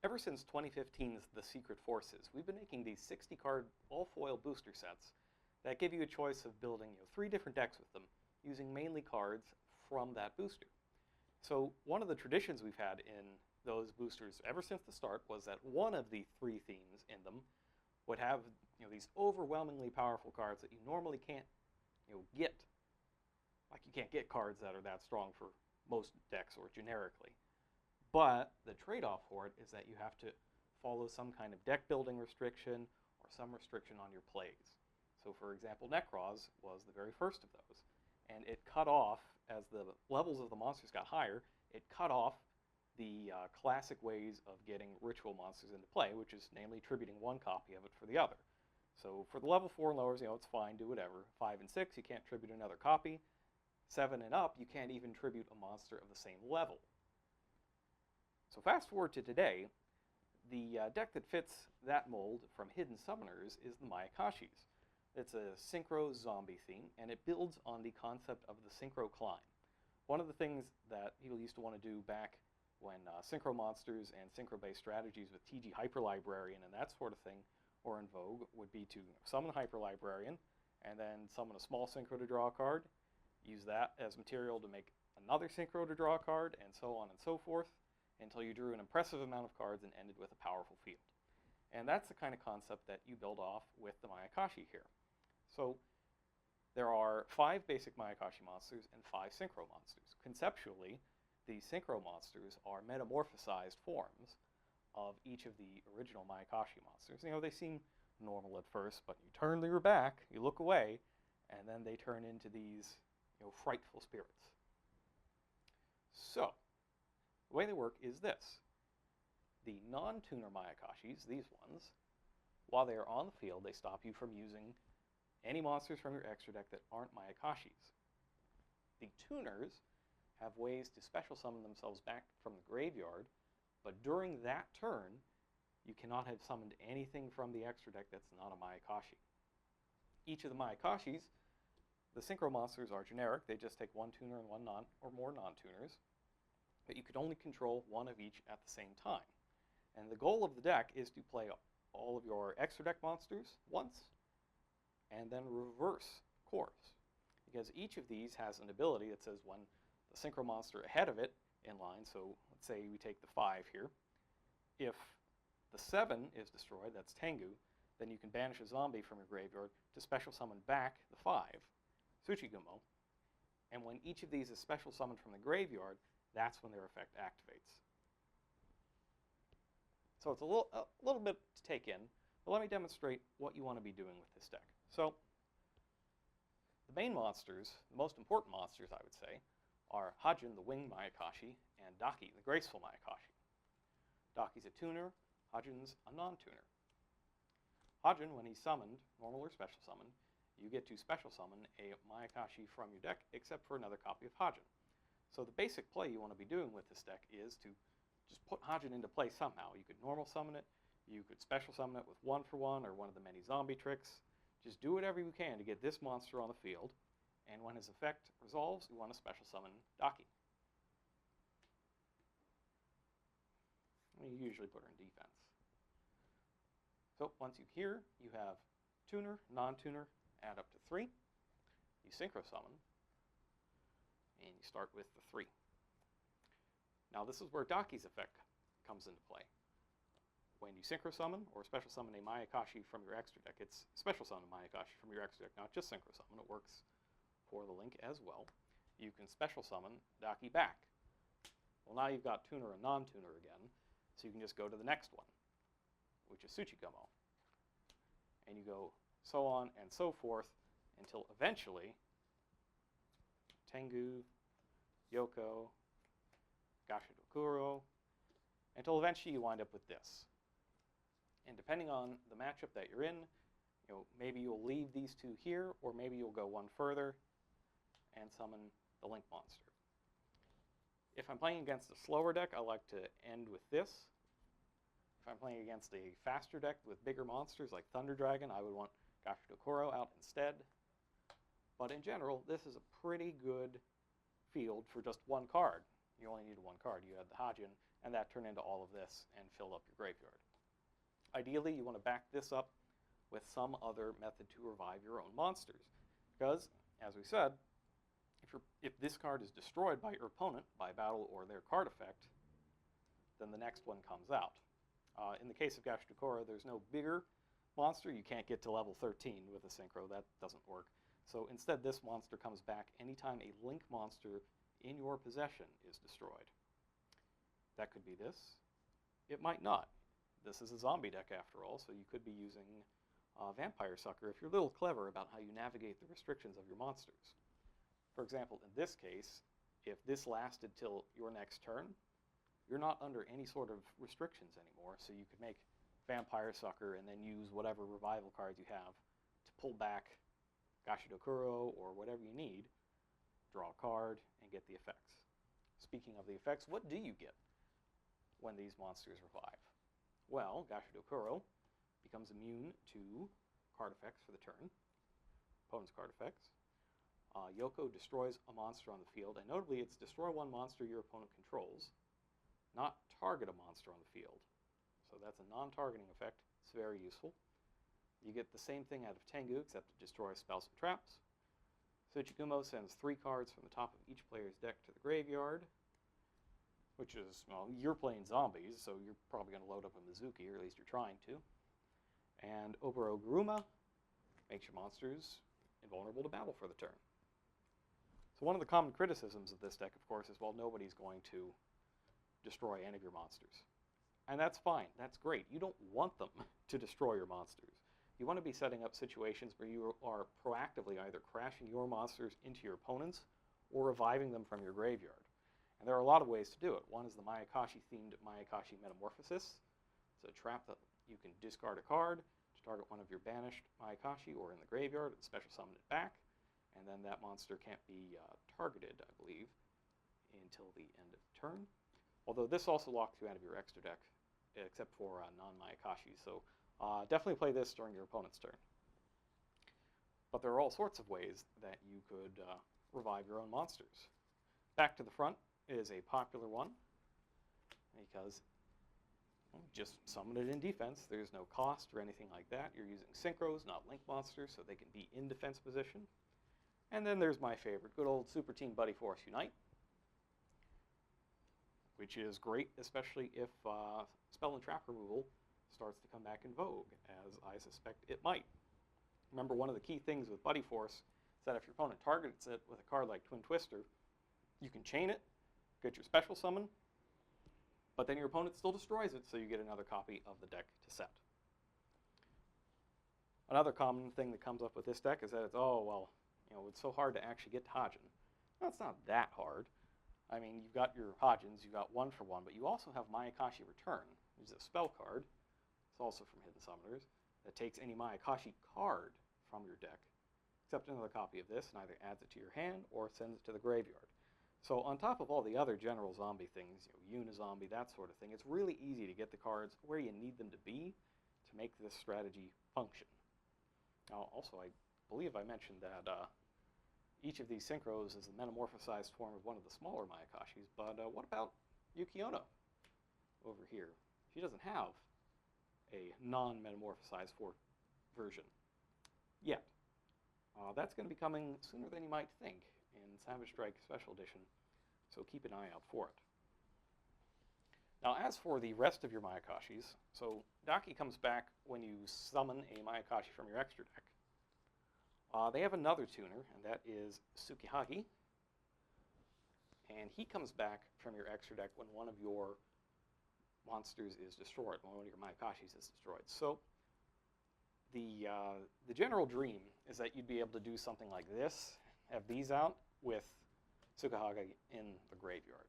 Ever since 2015's The Secret Forces, we've been making these 60-card all-foil booster sets that give you a choice of building 3 different decks with them, using mainly cards from that booster. So one of the traditions we've had in those boosters ever since the start was that one of the 3 themes in them would have these overwhelmingly powerful cards that you normally can't get. Like you can't get cards that are that strong for most decks or generically. But the trade-off for it is that you have to follow some kind of deck building restriction or some restriction on your plays. So for example, Necroz was the very first of those. And it cut off, as the levels of the monsters got higher, it cut off the classic ways of getting ritual monsters into play, which is namely tributing one copy of it for the other. So for the level 4 and lowers, it's fine, do whatever. 5 and 6, you can't tribute another copy. 7 and up, you can't even tribute a monster of the same level. So fast forward to today, the deck that fits that mold from Hidden Summoners is the Mayakashis. It's a Synchro zombie theme, and it builds on the concept of the Synchro climb. One of the things that people used to want to do back when Synchro Monsters and Synchro-based strategies with TG Hyperlibrarian and that sort of thing were in vogue would be to summon Hyperlibrarian, and then summon a small Synchro to draw a card, use that as material to make another Synchro to draw a card, and so on and so forth, until you drew an impressive amount of cards and ended with a powerful field. And that's the kind of concept that you build off with the Mayakashi here. So there are 5 basic Mayakashi monsters and 5 Synchro monsters. Conceptually, the Synchro monsters are metamorphosized forms of each of the original Mayakashi monsters. They seem normal at first, but you turn your back, you look away, and then they turn into these frightful spirits. So the way they work is this. The non-tuner Mayakashis, these ones, while they are on the field, they stop you from using any monsters from your extra deck that aren't Mayakashis. The tuners have ways to special summon themselves back from the graveyard, but during that turn, you cannot have summoned anything from the extra deck that's not a Mayakashi. Each of the Mayakashis, the Synchro monsters are generic. They just take 1 tuner and 1 or more non-tuners. But you could only control 1 of each at the same time. And the goal of the deck is to play all of your extra deck monsters once, and then reverse course. Because each of these has an ability that says when the Synchro monster ahead of it in line, so let's say we take the 5 here, if the 7 is destroyed, that's Tengu, then you can banish a zombie from your graveyard to special summon back the 5, Tsuchigumo, and when each of these is special summoned from the graveyard, that's when their effect activates. So it's a little bit to take in, but let me demonstrate what you want to be doing with this deck. So the main monsters, the most important monsters I would say, are Hajin, the winged Mayakashi, and Daki, the graceful Mayakashi. Daki's a tuner, Hajin's a non-tuner. Hajin, when he's summoned, normal or special summoned, you get to special summon a Mayakashi from your deck, except for another copy of Hajin. So the basic play you want to be doing with this deck is to just put Hajin into play somehow. You could normal summon it, you could special summon it with 1-for-1 or one of the many zombie tricks. Just do whatever you can to get this monster on the field, and when his effect resolves, you want to special summon Daki. You usually put her in defense. So once you have tuner, non-tuner, add up to 3. You synchro summon, and you start with the 3. Now this is where Daki's effect comes into play. When you synchro summon or special summon a Mayakashi from your extra deck, it's special summon a Mayakashi from your extra deck, not just synchro summon. It works for the link as well. You can special summon Daki back. Well, now you've got tuner and non-tuner again, so you can just go to the next one, which is Tsuchigumo. And you go so on and so forth until eventually Tengu, Yoko, Gashidokuro, until eventually you wind up with this. And depending on the matchup that you're in, maybe you'll leave these 2 here, or maybe you'll go one further and summon the Link monster. If I'm playing against a slower deck, I like to end with this. If I'm playing against a faster deck with bigger monsters like Thunder Dragon, I would want Gashidokuro out instead. But in general, this is a pretty good field for just 1 card. You only need 1 card. You have the Hajin, and that turned into all of this and filled up your graveyard. Ideally, you want to back this up with some other method to revive your own monsters. Because, as we said, if this card is destroyed by your opponent by battle or their card effect, then the next one comes out. In the case of Gashidokuro, there's no bigger monster. You can't get to level 13 with a Synchro. That doesn't work. So instead, this monster comes back anytime a Link monster in your possession is destroyed. That could be this. It might not. This is a zombie deck after all, so you could be using Vampire Sucker if you're a little clever about how you navigate the restrictions of your monsters. For example, in this case, if this lasted till your next turn, you're not under any sort of restrictions anymore, so you could make Vampire Sucker and then use whatever revival cards you have to pull back Gashidokuro or whatever you need, draw a card, and get the effects. Speaking of the effects, what do you get when these monsters revive? Well, Gashidokuro becomes immune to card effects for the turn, opponent's card effects. Yoko destroys a monster on the field, and notably it's destroy one monster your opponent controls, not target a monster on the field. So that's a non-targeting effect. It's very useful. You get the same thing out of Tengu, except it destroys spells and traps. Tsuchigumo sends 3 cards from the top of each player's deck to the graveyard, which is, well, you're playing zombies, so you're probably going to load up a Mizuki, or at least you're trying to. And Oboro Guruma makes your monsters invulnerable to battle for the turn. So one of the common criticisms of this deck, of course, is, well, nobody's going to destroy any of your monsters. And that's fine. That's great. You don't want them to destroy your monsters. You want to be setting up situations where you are proactively either crashing your monsters into your opponents or reviving them from your graveyard. And there are a lot of ways to do it. One is the Mayakashi-themed Mayakashi Metamorphosis. It's a trap that you can discard a card to target one of your banished Mayakashi or in the graveyard and special summon it back. And then that monster can't be targeted, I believe, until the end of the turn. Although this also locks you out of your extra deck, except for non-Mayakashi. So definitely play this during your opponent's turn. But there are all sorts of ways that you could revive your own monsters. Back to the front is a popular one, because just summon it in defense. There's no cost or anything like that. You're using Synchros, not Link monsters, so they can be in defense position. And then there's my favorite, good old Super Team Buddy Force Unite, which is great, especially if spell and trap removal starts to come back in vogue, as I suspect it might. Remember, one of the key things with Buddy Force is that if your opponent targets it with a card like Twin Twister, you can chain it, get your special summon, but then your opponent still destroys it, so you get another copy of the deck to set. Another common thing that comes up with this deck is that it's, oh, well, it's so hard to actually get Hajin. Well, it's not that hard. I mean, you've got your Hajins, you've got 1-for-1, but you also have Mayakashi Return, which is a spell card. It's also from Hidden Summoners, that takes any Mayakashi card from your deck, except another copy of this, and either adds it to your hand or sends it to the graveyard. So on top of all the other general zombie things, Unizombie, that sort of thing, it's really easy to get the cards where you need them to be to make this strategy function. Now, also, I believe I mentioned that each of these Synchros is a metamorphosized form of one of the smaller Mayakashis, but what about Yuki Ono over here? She doesn't have a non-metamorphosized version yet. That's going to be coming sooner than you might think in Savage Strike Special Edition, so keep an eye out for it. Now, as for the rest of your Mayakashis, so Daki comes back when you summon a Mayakashi from your extra deck. They have another tuner, and that is Tsukihagi, and he comes back from your extra deck when one of your monsters is destroyed, when one of your Mayakashis is destroyed. So the general dream is that you'd be able to do something like this, have these out with Tsukihagi in the graveyard.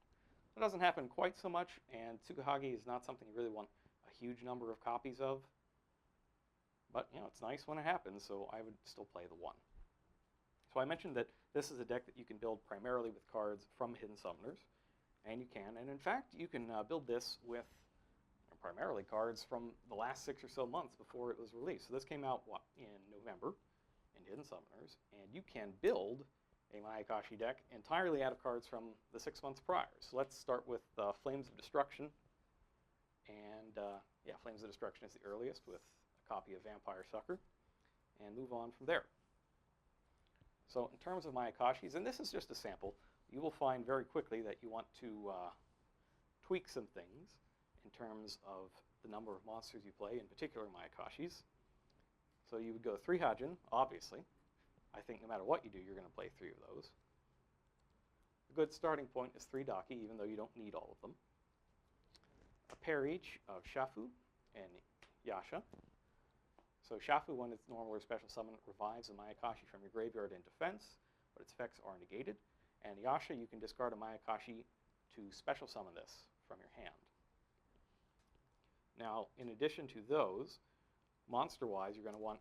It doesn't happen quite so much, and Tsukihagi is not something you really want a huge number of copies of. But, it's nice when it happens, so I would still play the one. So I mentioned that this is a deck that you can build primarily with cards from Hidden Summoners, and you can. And in fact, you can build this with primarily cards from the last 6 or so months before it was released. So this came out, in November in Hidden Summoners, and you can build a Mayakashi deck entirely out of cards from the 6 months prior. So let's start with Flames of Destruction And yeah, Flames of Destruction is the earliest with a copy of Vampire Sucker, and move on from there. So in terms of Mayakashis, and this is just a sample, you will find very quickly that you want to tweak some things in terms of the number of monsters you play, in particular Mayakashis. So you would go 3 Hajin, obviously. I think no matter what you do, you're going to play 3 of those. A good starting point is 3 Daki, even though you don't need all of them. A pair each of Shafu and Yasha. So Shafu, when it's normal or special summon, revives a Mayakashi from your graveyard in defense, but its effects are negated. And Yasha, you can discard a Mayakashi to special summon this from your hand. Now, in addition to those, monster-wise, you're going to want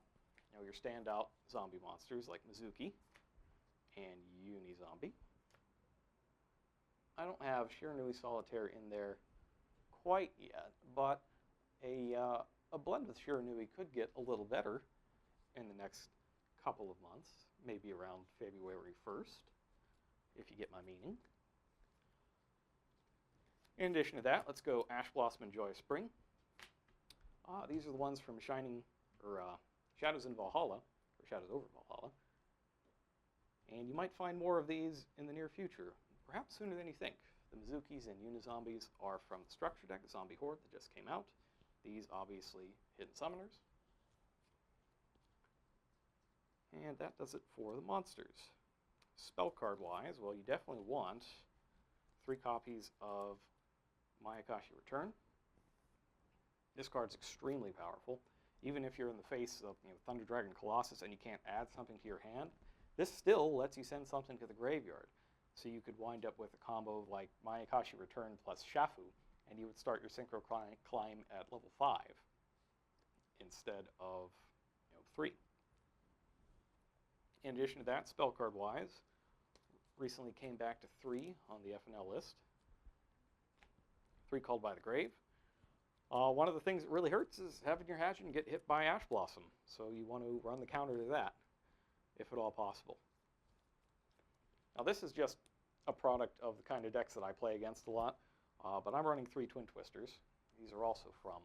your standout zombie monsters like Mizuki and Unizombie. I don't have Shiranui Solitaire in there quite yet, but a blend with Shiranui could get a little better in the next couple of months, maybe around February 1st, if you get my meaning. In addition to that, let's go Ash Blossom and Joy of Spring. These are the ones from Shadows in Valhalla, or Shadows over Valhalla. And you might find more of these in the near future, perhaps sooner than you think. The Mizukis and Unizombies are from the Structure deck, Zombie Horde, that just came out. These, obviously, hidden summoners. And that does it for the monsters. Spell card-wise, well, you definitely want 3 copies of Mayakashi Return. This card's extremely powerful. Even if you're in the face of Thunder Dragon Colossus and you can't add something to your hand, this still lets you send something to the graveyard. So you could wind up with a combo like Mayakashi Return plus Shafu, and you would start your Synchro climb at level 5 instead of 3. In addition to that, spell card-wise, recently came back to 3 on the FNL list. 3 Called by the Grave. One of the things that really hurts is having your Hajin get hit by Ash Blossom, so you want to run the counter to that, if at all possible. Now this is just a product of the kind of decks that I play against a lot, but I'm running 3 Twin Twisters. These are also from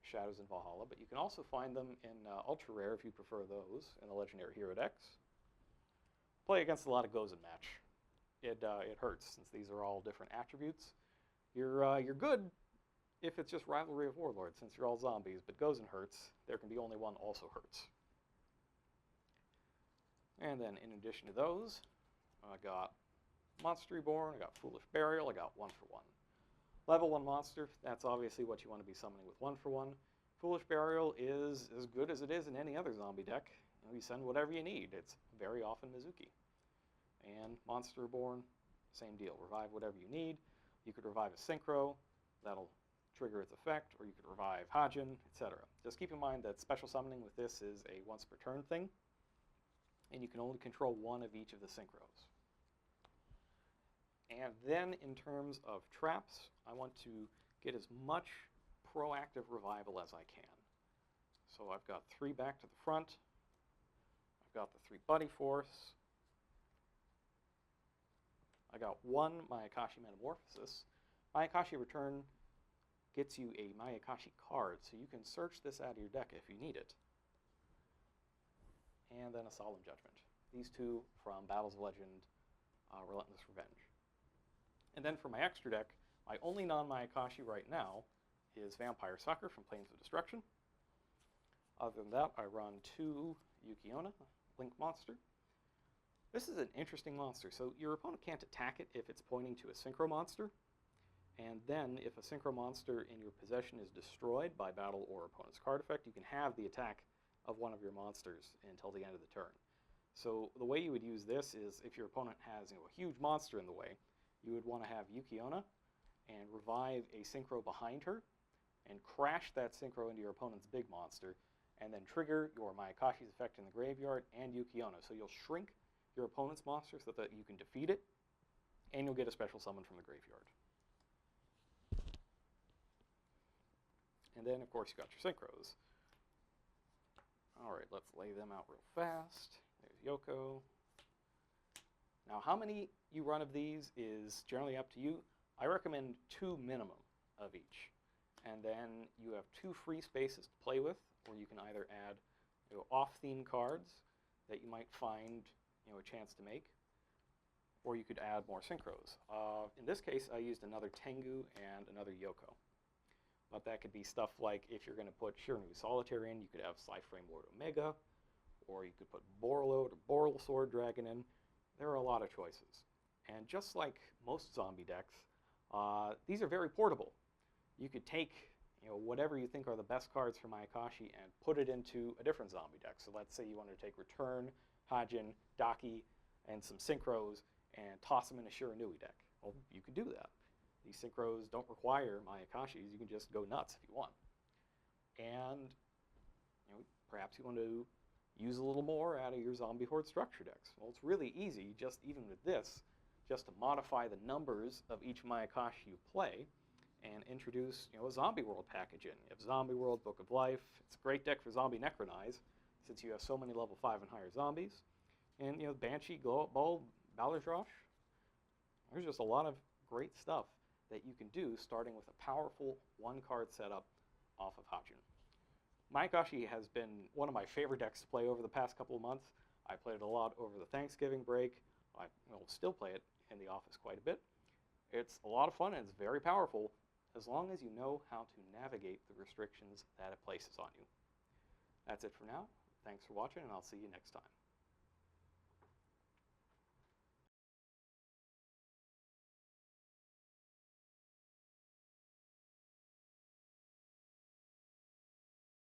Shadows in Valhalla, but you can also find them in Ultra Rare if you prefer those, in the Legendary Hero decks. Play against a lot of Gozen match. It hurts, since these are all different attributes. You're good if it's just Rivalry of Warlords, since you're all zombies, but Gozen hurts. There can be only one also hurts. And then in addition to those, I got Monster Reborn, I got Foolish Burial, I got 1 for 1. Level 1 monster, that's obviously what you want to be summoning with 1 for 1. Foolish Burial is as good as it is in any other zombie deck. You send whatever you need. It's very often Mizuki. And Monster Reborn, same deal. Revive whatever you need. You could revive a Synchro, that'll trigger its effect, or you could revive Hajin, etc. Just keep in mind that special summoning with this is a once per turn thing, and you can only control 1 of each of the Synchros. And then in terms of traps, I want to get as much proactive revival as I can. So I've got 3 back to the front. I've got the 3 Buddy Force. I got 1 Mayakashi Metamorphosis. Mayakashi Return gets you a Mayakashi card, so you can search this out of your deck if you need it. And then a Solemn Judgment. These 2 from Battles of Legend, Relentless Revenge. And then for my extra deck, my only non-Mayakashi right now is Vampire Sucker from Plains of Destruction. Other than that, I run 2 Yuki-Onna, Link Monster. This is an interesting monster. So your opponent can't attack it if it's pointing to a Synchro monster. And then if a Synchro monster in your possession is destroyed by battle or opponent's card effect, you can have the attack of one of your monsters until the end of the turn. So the way you would use this is if your opponent has a huge monster in the way, you would want to have Yuki-Onna and revive a Synchro behind her and crash that Synchro into your opponent's big monster and then trigger your Mayakashi's effect in the graveyard and Yuki-Onna. So you'll shrink your opponent's monster so that you can defeat it, and you'll get a special summon from the graveyard. And then, of course, you got your Synchros. All right, let's lay them out real fast. There's Yoko. Now, how many you run of these is generally up to you. I recommend 2 minimum of each. and then you have 2 free spaces to play with, where you can either add off-theme cards that you might find a chance to make, or you could add more synchros. In this case, I used another Tengu and another Yoko. But that could be stuff like, if you're going to put Shiranu Solitaire in, you could have Cyframe Lord Omega, or you could put Borreload or Boral Sword Dragon in. There are a lot of choices. And just like most zombie decks, these are very portable. You could take whatever you think are the best cards for Mayakashi and put it into a different zombie deck. So let's say you wanted to take Return, Hajin, Daki, and some Synchros and toss them in a Shiranui deck. Well, you could do that. These Synchros don't require Mayakashis. You can just go nuts if you want. And perhaps you want to use a little more out of your Zombie Horde structure decks. Well, it's really easy, just even with this, just to modify the numbers of each Mayakashi you play and introduce a Zombie World package in. You have Zombie World, Book of Life. It's a great deck for Zombie Necronize, since you have so many level 5 and higher zombies. And Banshee, Glow Up Bulb, Balazrosh. There's just a lot of great stuff that you can do, starting with a powerful 1-card setup off of Hajin. Mayakashi has been one of my favorite decks to play over the past couple of months. I played it a lot over the Thanksgiving break. I will still play it in the office quite a bit. It's a lot of fun and it's very powerful, as long as you know how to navigate the restrictions that it places on you. That's it for now. Thanks for watching, and I'll see you next time.